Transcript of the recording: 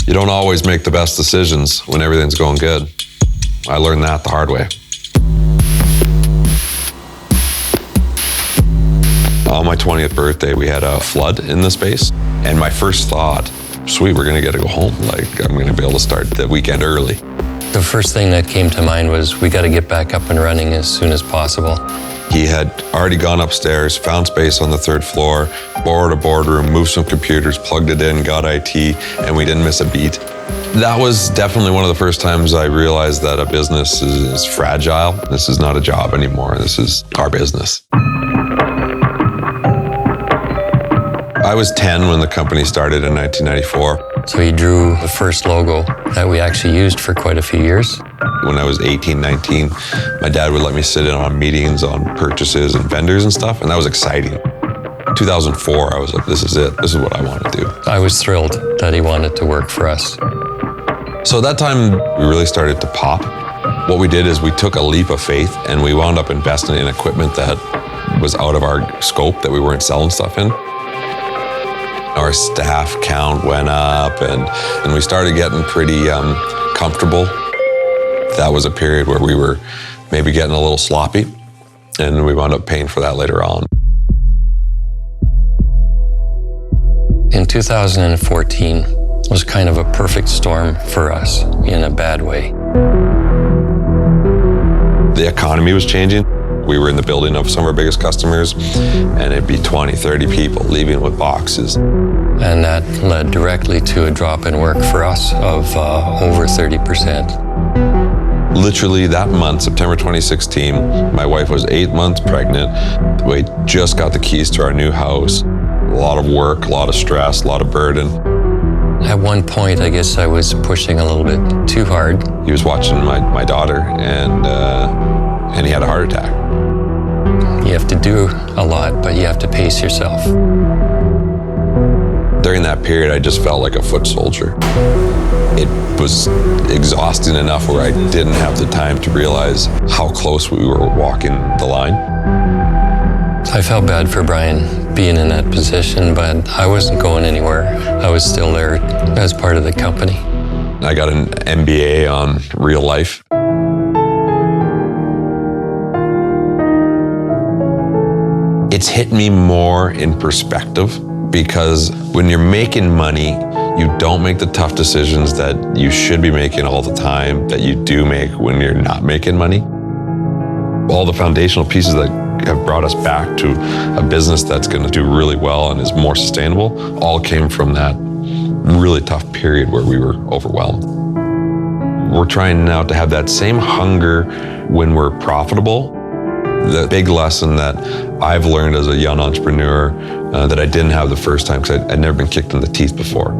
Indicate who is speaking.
Speaker 1: You don't always make the best decisions when everything's going good. I learned that the hard way. On my 20th birthday, we had a flood in the space. And my first thought, sweet, we're gonna get to go home. Like, I'm gonna be able to start the weekend early.
Speaker 2: The first thing that came to mind was we got to get back up and running as soon as possible.
Speaker 1: He had already gone upstairs, found space on the 3rd floor, borrowed a boardroom, moved some computers, plugged it in, got IT, and we didn't miss a beat. That was definitely one of the first times I realized that a business is fragile. This is not a job anymore. This is our business. I was 10 when the company started in 1994.
Speaker 2: So he drew the first logo that we actually used for quite a few years.
Speaker 1: When I was 18, 19, my dad would let me sit in on meetings on purchases and vendors and stuff, and that was exciting. 2004, I was like, this is it. This is what I want to do.
Speaker 2: I was thrilled that he wanted to work for us.
Speaker 1: So at that time, we really started to pop. What we did is we took a leap of faith and we wound up investing in equipment that was out of our scope, that we weren't selling stuff in. Our staff count went up and we started getting pretty comfortable. That was a period where we were maybe getting a little sloppy, and we wound up paying for that later on.
Speaker 2: In 2014 was kind of a perfect storm for us in a bad way.
Speaker 1: The economy was changing. We were in the building of some of our biggest customers, and it'd be 20, 30 people leaving with boxes.
Speaker 2: And that led directly to a drop in work for us of over 30%.
Speaker 1: Literally that month, September 2016, my wife was 8 months pregnant. We just got the keys to our new house. A lot of work, a lot of stress, a lot of burden.
Speaker 2: At one point, I guess I was pushing a little bit too hard.
Speaker 1: He was watching my daughter, and he had a heart attack.
Speaker 2: You have to do a lot, but you have to pace yourself.
Speaker 1: During that period, I just felt like a foot soldier. It was exhausting enough where I didn't have the time to realize how close we were walking the line.
Speaker 2: I felt bad for Brian being in that position, but I wasn't going anywhere. I was still there as part of the company.
Speaker 1: I got an MBA on real life. It's hit me more in perspective, because when you're making money, you don't make the tough decisions that you should be making all the time, that you do make when you're not making money. All the foundational pieces that have brought us back to a business that's going to do really well and is more sustainable all came from that really tough period where we were overwhelmed. We're trying now to have that same hunger when we're profitable. The big lesson that I've learned as a young entrepreneur that I didn't have the first time, because I'd never been kicked in the teeth before.